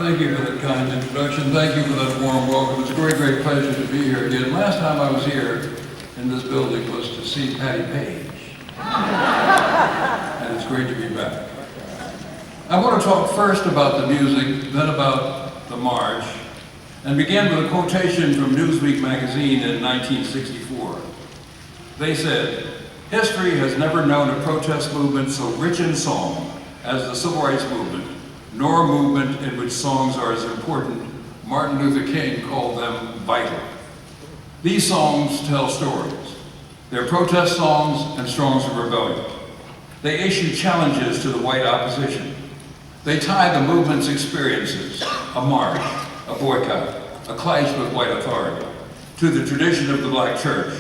Thank you for that kind introduction. Thank you for that warm welcome. It's a great, great pleasure to be here again. Last time I was here in this building was to see Patty Page. And it's great to be back. I want to talk first about the music, then about the march, and begin with a quotation from Newsweek magazine in 1964. They said, "History has never known a protest movement so rich in song as the Civil Rights Movement, nor a movement in which songs are as important. Martin Luther King called them vital." These songs tell stories. They're protest songs and songs of rebellion. They issue challenges to the white opposition. They tie the movement's experiences, a march, a boycott, a clash with white authority, to the tradition of the black church,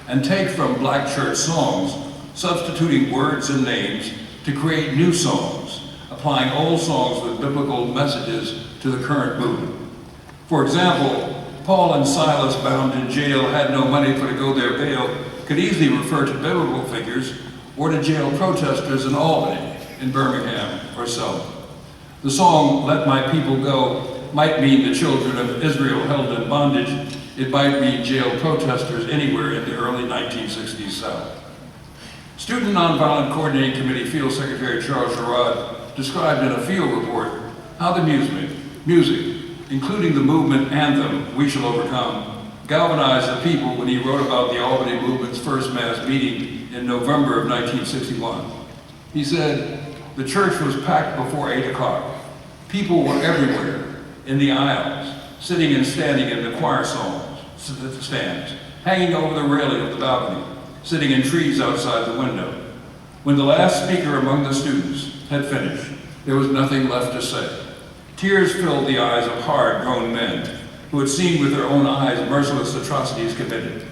and take from black church songs, substituting words and names to create new songs, applying old songs with biblical messages to the current movement. For example, Paul and Silas, bound in jail, had no money to go their bail, could easily refer to biblical figures or to jail protesters in Albany, in Birmingham, or Selma. The song, "Let My People Go," might mean the children of Israel held in bondage. It might mean jail protesters anywhere in the early 1960s South. Student Nonviolent Coordinating Committee Field Secretary Charles Sherrod described in a field report how the music, including the movement anthem, "We Shall Overcome," galvanized the people when he wrote about the Albany movement's first mass meeting in November of 1961. He said, "The church was packed before 8 o'clock. People were everywhere, in the aisles, sitting and standing in the choir stands, hanging over the railing of the balcony, sitting in trees outside the window. When the last speaker among the students had finished, there was nothing left to say. Tears filled the eyes of hard-grown men who had seen with their own eyes merciless atrocities committed.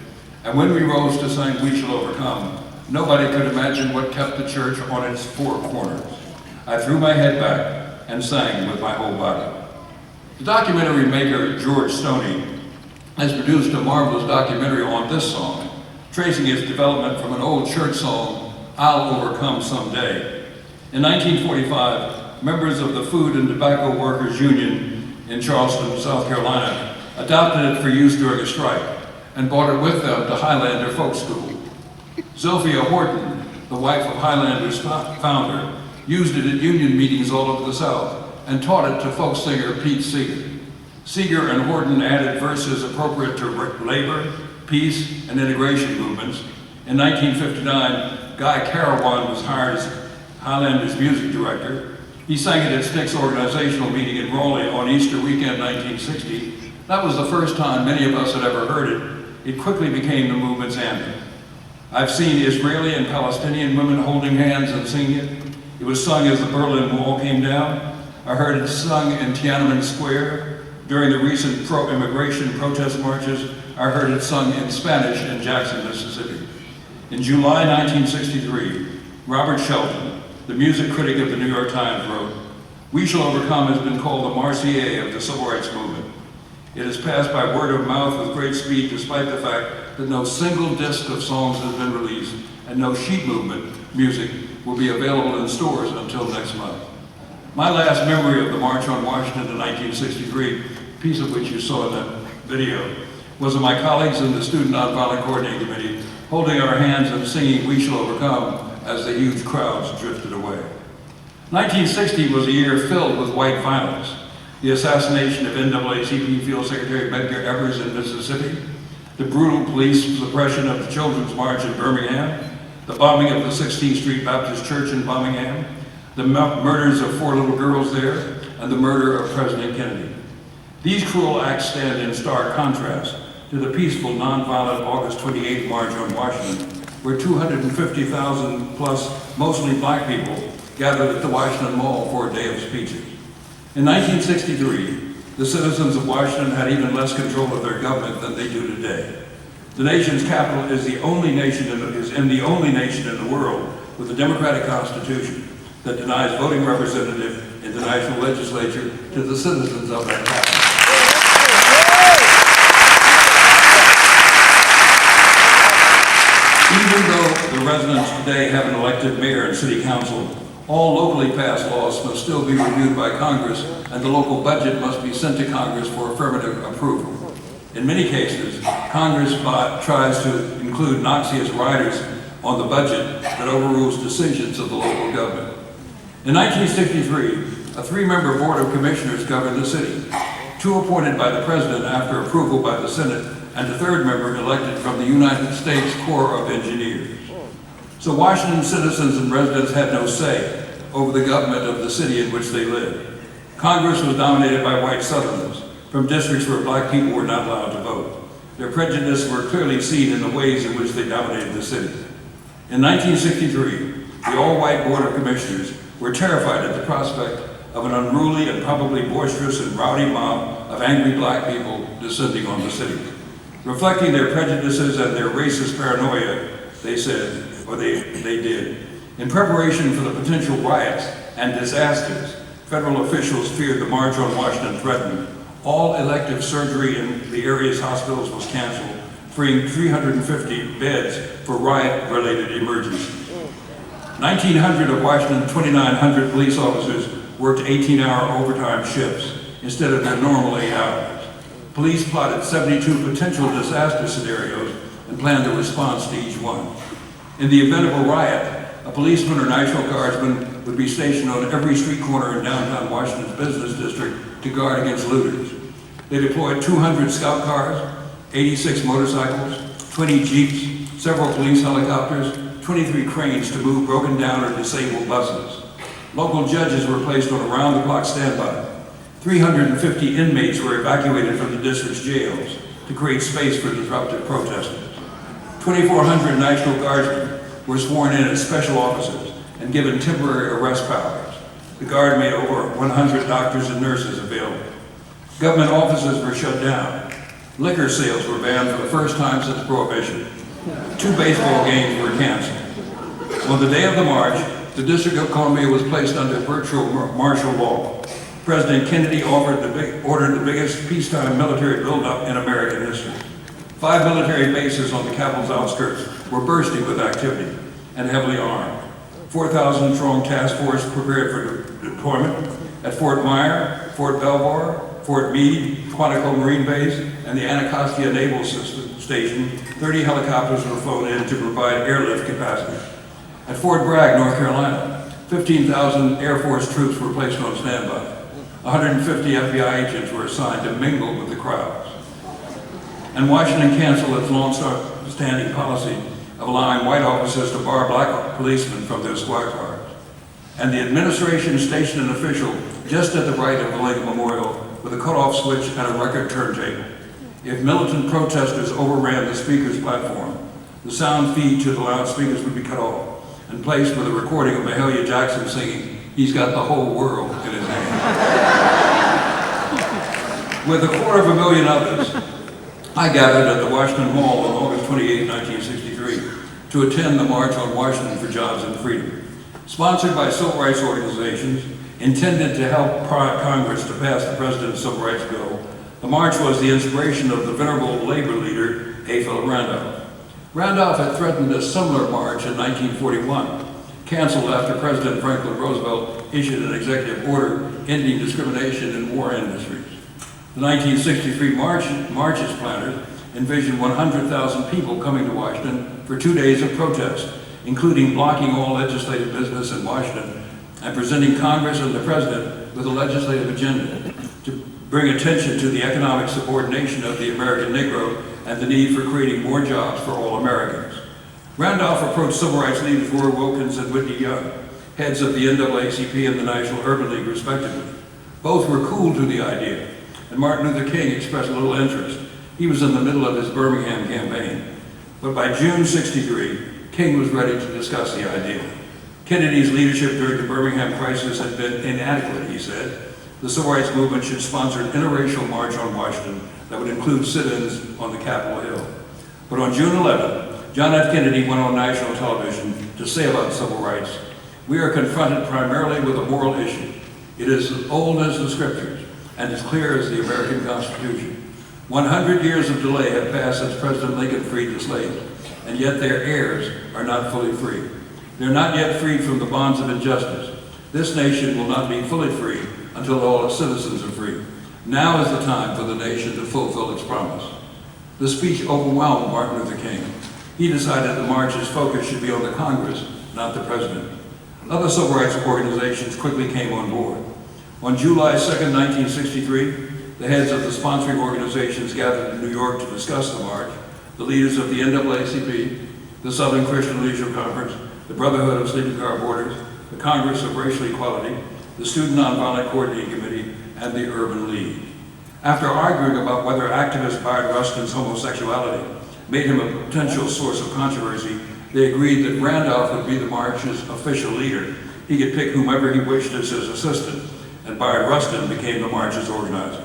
And when we rose to sing 'We Shall Overcome,' nobody could imagine what kept the church on its four corners. I threw my head back and sang with my whole body." The documentary maker George Stoney has produced a marvelous documentary on this song, tracing its development from an old church song, "I'll Overcome Someday." In 1945, members of the Food and Tobacco Workers Union in Charleston, South Carolina, adopted it for use during a strike and brought it with them to Highlander Folk School. Zilphia Horton, the wife of Highlander's founder, used it at union meetings all over the South and taught it to folk singer Pete Seeger. Seeger and Horton added verses appropriate to labor, peace, and integration movements. In 1959, Guy Carawan was hired as Highlander's music director. He sang it at SNCC's organizational meeting in Raleigh on Easter weekend 1960. That was the first time many of us had ever heard it. It quickly became the movement's anthem. I've seen Israeli and Palestinian women holding hands and singing it. It was sung as the Berlin Wall came down. I heard it sung in Tiananmen Square. During the recent pro-immigration protest marches, I heard it sung in Spanish in Jackson, Mississippi. In July 1963, Robert Shelton, the music critic of the New York Times, wrote, "We Shall Overcome" has been called the Marseillaise of the Civil Rights Movement. It has passed by word of mouth with great speed, despite the fact that no single disc of songs has been released and no sheet movement music will be available in stores until next month. My last memory of the March on Washington in 1963, a piece of which you saw in that video, was of my colleagues in the Student Nonviolent Coordinating Committee holding our hands and singing "We Shall Overcome" as the huge crowds drifted away. 1960 was a year filled with white violence. The assassination of NAACP Field Secretary Medgar Evers in Mississippi, the brutal police suppression of the Children's March in Birmingham, the bombing of the 16th Street Baptist Church in Birmingham, the murders of 4 little girls there, and the murder of President Kennedy. These cruel acts stand in stark contrast to the peaceful, nonviolent August 28th March on Washington, where 250,000 plus mostly black people gathered at the Washington Mall for a day of speeches. In 1963, the citizens of Washington had even less control of their government than they do today. The nation's capital is in the only nation in the world with a democratic constitution that denies voting representative in the national legislature to the citizens of that capital. Even though the residents today have an elected mayor and city council, All locally passed laws must still be reviewed by Congress, and the local budget must be sent to Congress for affirmative approval. In many cases, Congress tries to include noxious riders on the budget that overrules decisions of the local government. In 1963, a three-member Board of Commissioners governed the city, two appointed by the President after approval by the Senate, and a third member elected from the United States Corps of Engineers. So Washington citizens and residents had no say over the government of the city in which they lived. Congress was dominated by white Southerners from districts where black people were not allowed to vote. Their prejudices were clearly seen in the ways in which they dominated the city. In 1963, the all-white Board of Commissioners were terrified at the prospect of an unruly and probably boisterous and rowdy mob of angry black people descending on the city. Reflecting their prejudices and their racist paranoia, they said, or they did. In preparation for the potential riots and disasters, federal officials feared the March on Washington threatened. All elective surgery in the area's hospitals was canceled, freeing 350 beds for riot-related emergencies. 1,900 of Washington's 2,900 police officers worked 18-hour overtime shifts instead of their normal 8 hours. Police plotted 72 potential disaster scenarios and planned a response to each one. In the event of a riot, a policeman or National Guardsman would be stationed on every street corner in downtown Washington's business district to guard against looters. They deployed 200 scout cars, 86 motorcycles, 20 jeeps, several police helicopters, 23 cranes to move broken down or disabled buses. Local judges were placed on around-the-clock standby. 350 inmates were evacuated from the district's jails to create space for disruptive protesters. 2,400 National Guardsmen were sworn in as special officers and given temporary arrest powers. The Guard made over 100 doctors and nurses available. Government offices were shut down. Liquor sales were banned for the first time since Prohibition. 2 baseball games were canceled. On the day of the march, the District of Columbia was placed under virtual martial law. President Kennedy ordered the biggest peacetime military buildup in American history. 5 military bases on the capital's outskirts were bursting with activity and heavily armed. 4,000-strong task force prepared for deployment at Fort Myer, Fort Belvoir, Fort Meade, Quantico Marine Base, and the Anacostia Naval Station. 30 helicopters were flown in to provide airlift capacity. At Fort Bragg, North Carolina, 15,000 Air Force troops were placed on standby. 150 FBI agents were assigned to mingle with the crowds. And Washington canceled its long-standing policy of allowing white officers to bar black policemen from their squad cars. And the administration stationed an official just at the right of the Lincoln Memorial with a cutoff switch and a record turntable. If militant protesters overran the speaker's platform, the sound feed to the loudspeakers would be cut off and placed with a recording of Mahalia Jackson singing, "He's Got the Whole World in His Hand." With 250,000 others, I gathered at the Washington Mall on August 28, 1963, to attend the March on Washington for Jobs and Freedom. Sponsored by civil rights organizations, intended to help Congress to pass the President's Civil Rights Bill, the march was the inspiration of the venerable labor leader, A. Philip Randolph. Randolph had threatened a similar march in 1941, canceled after President Franklin Roosevelt issued an executive order ending discrimination in war industries. The 1963 march's planners envisioned 100,000 people coming to Washington for 2 days of protest, including blocking all legislative business in Washington and presenting Congress and the President with a legislative agenda to bring attention to the economic subordination of the American Negro and the need for creating more jobs for all Americans. Randolph approached civil rights leaders Roy Wilkins and Whitney Young, heads of the NAACP and the National Urban League, respectively. Both were cool to the idea, and Martin Luther King expressed little interest. He was in the middle of his Birmingham campaign. But by June '63, King was ready to discuss the idea. Kennedy's leadership during the Birmingham crisis had been inadequate, he said. The civil rights movement should sponsor an interracial march on Washington that would include sit-ins on the Capitol Hill. But on June 11, John F. Kennedy went on national television to say about civil rights, "We are confronted primarily with a moral issue. It is as old as the scriptures and as clear as the American Constitution. 100 years of delay have passed since President Lincoln freed the slaves, and yet their heirs are not fully free. They're not yet freed from the bonds of injustice. This nation will not be fully free until all its citizens are free. Now is the time for the nation to fulfill its promise. The speech overwhelmed Martin Luther King. He decided the march's focus should be on the Congress, not the president. Other civil rights organizations quickly came on board. On July 2nd, 1963, the heads of the sponsoring organizations gathered in New York to discuss the march. The leaders of the NAACP, the Southern Christian Leisure Conference, the Brotherhood of Sleeping Car Boarders, the Congress of Racial Equality, the Student Nonviolent Coordinating Committee, and the Urban League. After arguing about whether activist Bayard Rustin's homosexuality made him a potential source of controversy, they agreed that Randolph would be the march's official leader. He could pick whomever he wished as his assistant, and Bayard Rustin became the march's organizer.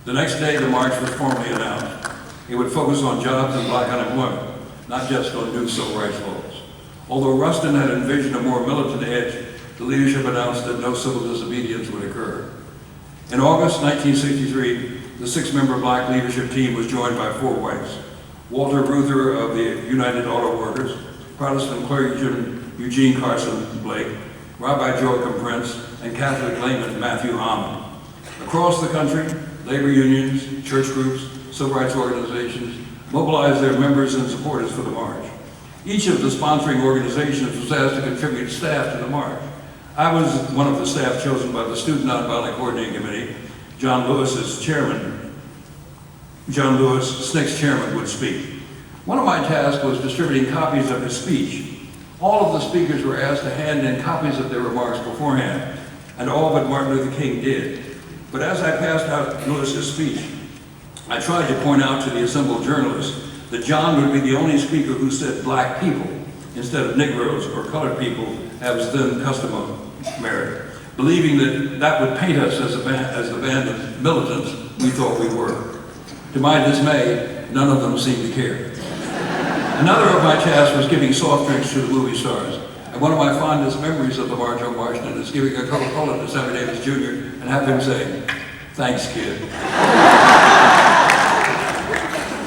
The next day, the march was formally announced. It would focus on jobs and black unemployment, not just on new civil rights laws. Although Rustin had envisioned a more militant edge, the leadership announced that no civil disobedience would occur. In August 1963, the six-member black leadership team was joined by four whites: Walter Reuther of the United Auto Workers, Protestant clergyman Eugene Carson Blake, Rabbi Joachim Prince, and Catholic layman Matthew Hammond. Across the country, labor unions, church groups, civil rights organizations mobilized their members and supporters for the march. Each of the sponsoring organizations was asked to contribute staff to the march. I was one of the staff chosen by the Student Nonviolent Coordinating Committee. John Lewis, SNCC's chairman, would speak. One of my tasks was distributing copies of his speech. All of the speakers were asked to hand in copies of their remarks beforehand, and all but Martin Luther King did. But as I passed out Lewis's speech, I tried to point out to the assembled journalists that John would be the only speaker who said black people instead of Negroes or colored people, as then customary, believing that that would paint us as the band of militants we thought we were. To my dismay, none of them seemed to care. Another of my tasks was giving soft drinks to the movie stars. And one of my fondest memories of the March on Washington is giving a Coca-Cola to Sammy Davis Jr. and have him say, "Thanks, kid."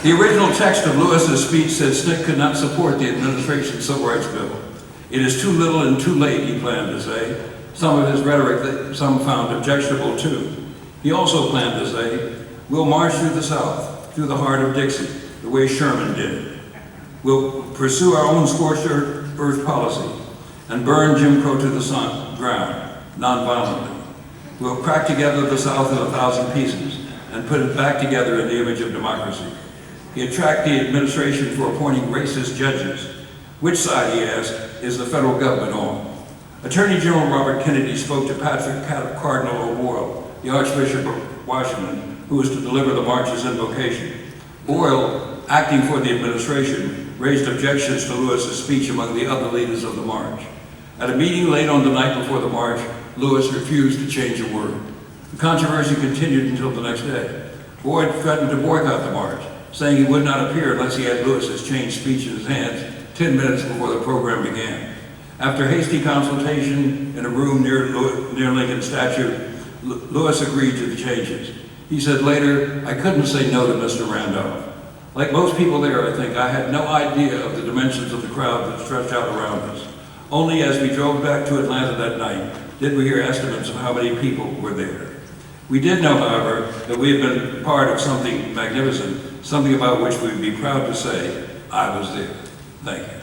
The original text of Lewis's speech said SNCC could not support the administration's civil rights bill. It is too little and too late, he planned to say. Some of his rhetoric that some found objectionable too. He also planned to say, "We'll march through the South, through the heart of Dixie, the way Sherman did. We'll pursue our own scorched earth policy and burn Jim Crow to the ground, nonviolently. We'll crack together the South in 1,000 pieces and put it back together in the image of democracy." He attacked the administration for appointing racist judges. Which side, he asked, is the federal government on? Attorney General Robert Kennedy spoke to Patrick Cardinal O'Boyle, the Archbishop of Washington, who was to deliver the march's invocation. Boyle, acting for the administration, raised objections to Lewis's speech among the other leaders of the march. At a meeting late on the night before the march, Lewis refused to change a word. The controversy continued until the next day. Boyd threatened to boycott the march, saying he would not appear unless he had Lewis's changed speech in his hands 10 minutes before the program began. After hasty consultation in a room near Lincoln's statue, Lewis agreed to the changes. He said later, "I couldn't say no to Mr. Randolph. Like most people there, I think, I had no idea of the dimensions of the crowd that stretched out around us. Only as we drove back to Atlanta that night did we hear estimates of how many people were there. We did know, however, that we had been part of something magnificent, something about which we would be proud to say, I was there." Thank you.